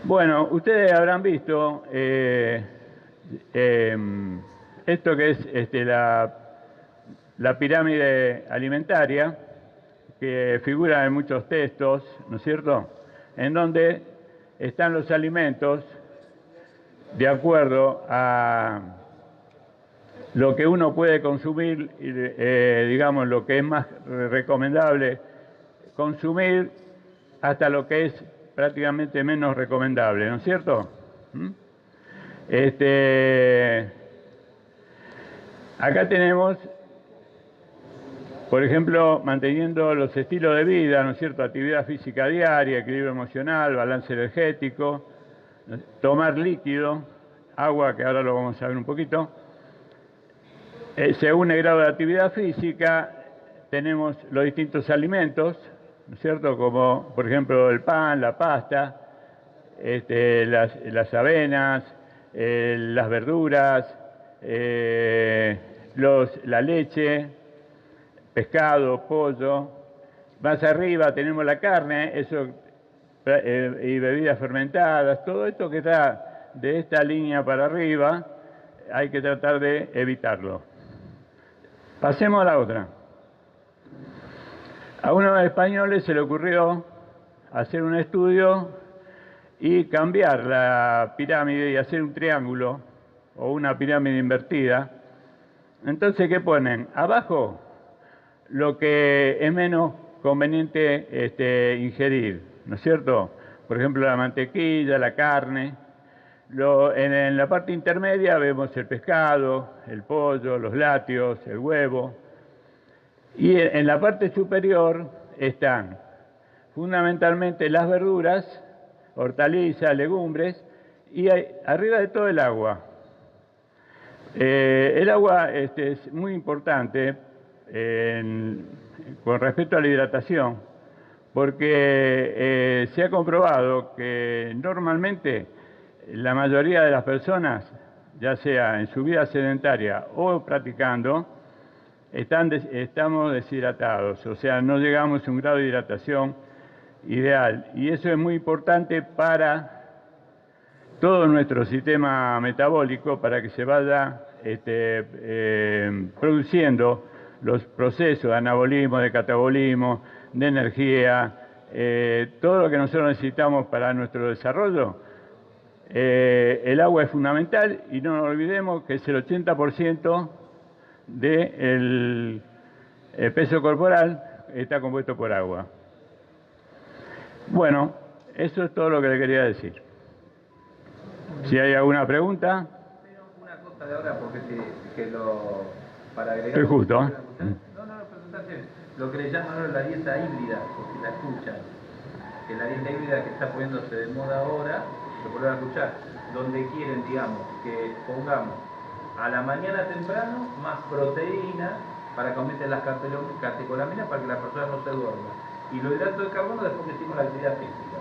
Bueno, ustedes habrán visto esto que es la pirámide alimentaria, que figura en muchos textos, ¿no es cierto?, en donde están los alimentos de acuerdo a lo que uno puede consumir, digamos, lo que es más recomendable consumir, hasta lo que es prácticamente menos recomendable, ¿no es cierto? Acá tenemos, por ejemplo, manteniendo los estilos de vida, ¿no es cierto?, actividad física diaria, equilibrio emocional, balance energético, tomar líquido, agua, que ahora lo vamos a ver un poquito. Según el grado de actividad física, tenemos los distintos alimentos, ¿no es cierto?, como por ejemplo el pan, la pasta, las avenas, las verduras, la leche, pescado, pollo. Más arriba tenemos la carne, y bebidas fermentadas. Todo esto que está de esta línea para arriba hay que tratar de evitarlo. Pasemos a la otra. A unos españoles se le ocurrió hacer un estudio y cambiar la pirámide y hacer un triángulo o una pirámide invertida. Entonces, ¿qué ponen? Abajo, lo que es menos conveniente ingerir, ¿no es cierto? Por ejemplo, la mantequilla, la carne. En la parte intermedia vemos el pescado, el pollo, los lácteos, el huevo. Y en la parte superior están fundamentalmente las verduras, hortalizas, legumbres, y arriba de todo el agua. El agua es muy importante con respecto a la hidratación, porque se ha comprobado que normalmente la mayoría de las personas, ya sea en su vida sedentaria o practicando, estamos deshidratados, o sea, no llegamos a un grado de hidratación ideal. Y eso es muy importante para todo nuestro sistema metabólico para que se vaya produciendo los procesos de anabolismo, de catabolismo, de energía, todo lo que nosotros necesitamos para nuestro desarrollo. El agua es fundamental y no nos olvidemos que es el 80% del peso corporal está compuesto por agua. Bueno, eso es todo lo que le quería decir. Si hay alguna pregunta. Pero una cosa de ahora, porque para agregar... Estoy justo. No, presentación. Lo que le llaman ahora la dieta híbrida, por si la escuchan. Que la dieta híbrida que está poniéndose de moda ahora, lo vuelven a escuchar, donde quieren, digamos, que pongamos a la mañana temprano más proteína para que aumenten las catecolaminas para que la persona no se duerma. Y los hidratos de carbono después que hicimos la actividad física.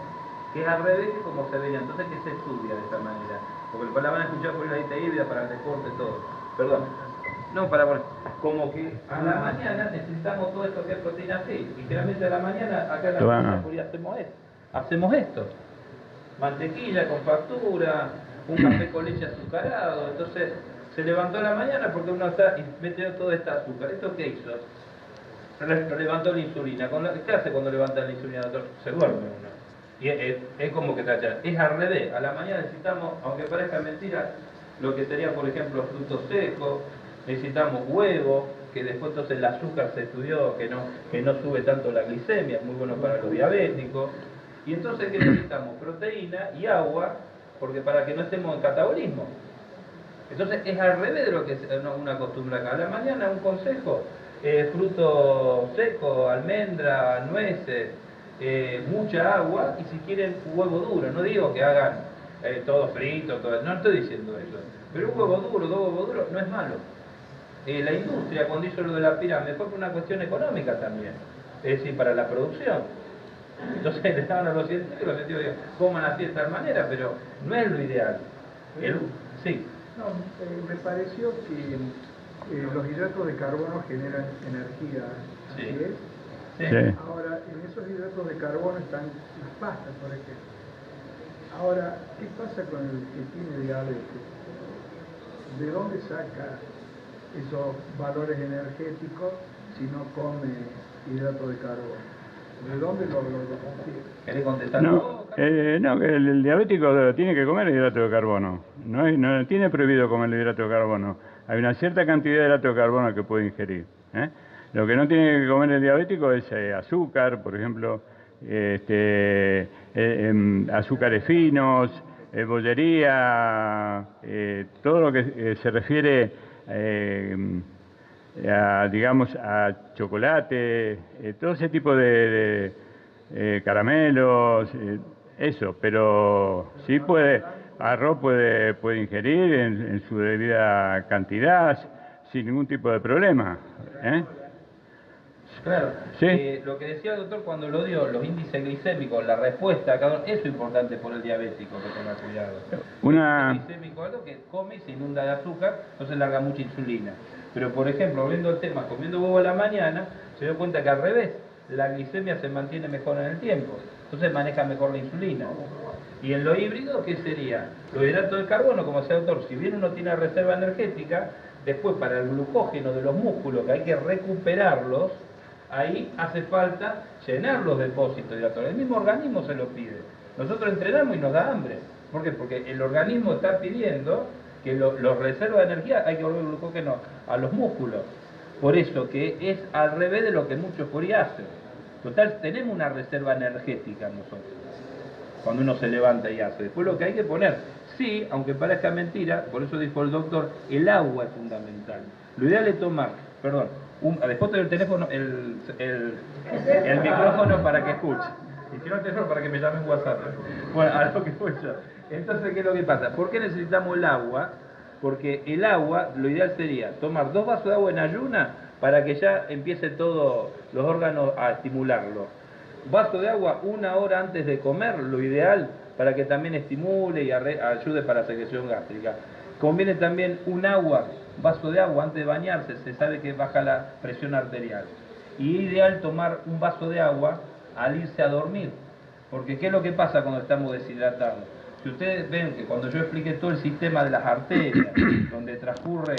Que es al revés que como se veía, entonces que se estudia de esta manera. Porque después la van a escuchar por la dieta híbrida para el deporte, todo. Perdón. No, para poner. Como que a la mañana necesitamos todo esto que es proteína sí. Y generalmente a la mañana acá en la cocina hacemos esto. Mantequilla con factura, un café con leche azucarado. Entonces se levantó a la mañana porque uno está y metió todo este azúcar. ¿Esto qué hizo? Levantó la insulina. ¿Qué hace cuando levanta la insulina, doctor? Se duerme uno. Y es como que es al revés. A la mañana necesitamos, aunque parezca mentira, lo que sería, por ejemplo, frutos secos, necesitamos huevo, que después entonces el azúcar se estudió, que no sube tanto la glicemia, es muy bueno para los diabéticos. Y entonces, ¿qué necesitamos? Proteína y agua, porque para que no estemos en catabolismo. Entonces, es al revés de lo que una costumbre acá. A la mañana, un consejo, frutos secos, almendra, nueces, mucha agua y si quieren huevo duro. No digo que hagan todo frito, no estoy diciendo eso, pero un huevo duro, dos huevos duros no es malo. La industria cuando hizo lo de la pirámide fue por una cuestión económica también, es decir, para la producción. Entonces le estaban a los científicos, los científicos coman así de tal manera, pero no es lo ideal. Sí. No, me pareció que los hidratos de carbono generan energía, así Sí. es. Sí. Ahora, en esos hidratos de carbono están las pastas, por ejemplo. Ahora, ¿qué pasa con el que tiene diabetes? ¿De dónde saca esos valores energéticos si no come hidratos de carbono? ¿De dónde lo consigue? ¿Querés contestar? No, el diabético tiene que comer hidrato de carbono. No tiene prohibido comer el hidrato de carbono. Hay una cierta cantidad de hidrato de carbono que puede ingerir. Lo que no tiene que comer el diabético es azúcar, por ejemplo, azúcares finos, bollería, todo lo que se refiere digamos, a chocolate, todo ese tipo de caramelos, eso, pero sí arroz puede ingerir en su debida cantidad, sin ningún tipo de problema. Claro, ¿Sí? Lo que decía el doctor cuando lo dio, los índices glicémicos, la respuesta a cada uno, eso es importante por el diabético, que tenga cuidado. El índice glicémico, algo que come y se inunda de azúcar, entonces larga mucha insulina. Pero por ejemplo, volviendo al tema, comiendo huevo a la mañana, se dio cuenta que al revés, la glicemia se mantiene mejor en el tiempo, entonces maneja mejor la insulina. Y en lo híbrido, ¿qué sería? Los hidratos de carbono, como decía el doctor, si bien uno tiene reserva energética, después para el glucógeno de los músculos, que hay que recuperarlos, ahí hace falta llenar los depósitos de hidratos. El mismo organismo se lo pide. Nosotros entrenamos y nos da hambre. ¿Por qué? Porque el organismo está pidiendo que los reservas de energía hay que volver el glucógeno a los músculos. Por eso que es al revés de lo que muchos por ahí hacen. Total, tenemos una reserva energética nosotros, cuando uno se levanta y hace. Después lo que hay que poner, sí, aunque parezca mentira, por eso dijo el doctor, el agua es fundamental. Lo ideal es tomar, perdón, después del teléfono, el micrófono para que escuche. Y si no el teléfono para que me llame en WhatsApp. Bueno, a lo que voy yo. Entonces, ¿qué es lo que pasa? ¿Por qué necesitamos el agua? Porque el agua, lo ideal sería tomar 2 vasos de agua en ayuna para que ya empiece todos los órganos a estimularlo. Vaso de agua 1 hora antes de comer, lo ideal, para que también estimule y ayude para la secreción gástrica. Conviene también vaso de agua antes de bañarse, se sabe que baja la presión arterial. Y es ideal tomar un vaso de agua al irse a dormir, porque ¿qué es lo que pasa cuando estamos deshidratados? Si ustedes ven que cuando yo expliqué todo el sistema de las arterias, donde transcurre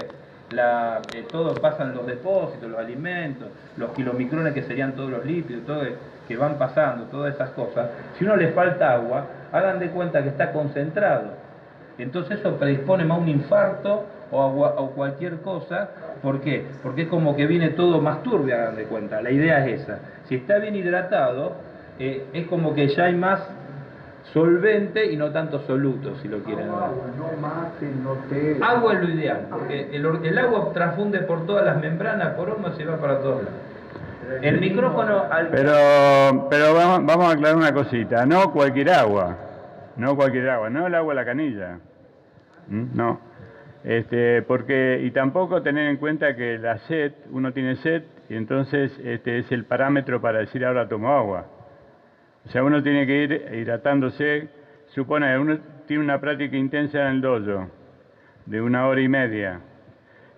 todo, pasan los depósitos, los alimentos, los kilomicrones que serían todos los lípidos, todo que van pasando, todas esas cosas, si uno le falta agua, hagan de cuenta que está concentrado. Entonces eso predispone más a un infarto o cualquier cosa. ¿Por qué? Porque es como que viene todo más turbio, hagan de cuenta. La idea es esa. Si está bien hidratado, es como que ya hay más solvente y no tanto soluto, si lo quieren ver. Agua, no mate, no té. Agua es lo ideal, porque el agua transfunde por todas las membranas, por hombro se va para todos lados. El micrófono Pero vamos a aclarar una cosita, no cualquier agua, no el agua de la canilla, no, y tampoco tener en cuenta que la sed, uno tiene sed y entonces es el parámetro para decir ahora tomo agua. O sea, uno tiene que ir hidratándose, supone uno tiene una práctica intensa en el dojo de 1 hora y media,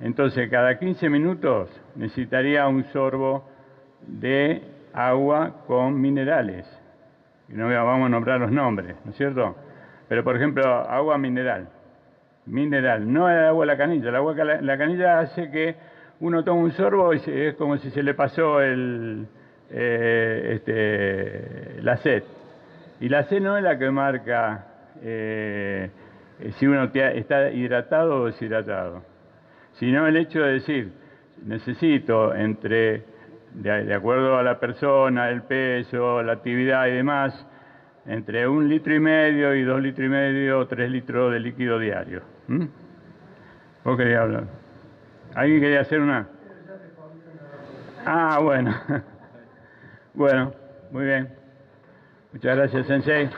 entonces cada 15 minutos necesitaría un sorbo de agua con minerales. Y no vamos a nombrar los nombres, ¿no es cierto? Pero por ejemplo, agua mineral, no el agua de la canilla. El agua de la canilla hace que uno toma un sorbo y es como si se le pasó la sed. Y la sed no es la que marca si uno está hidratado o deshidratado, sino el hecho de decir, necesito de acuerdo a la persona, el peso, la actividad y demás, entre 1,5 litros y 2,5 litros, 3 litros de líquido diario. ¿Vos querías hablar? ¿Alguien quería hacer una? Ah, bueno. Bueno, muy bien. Muchas gracias, Sensei.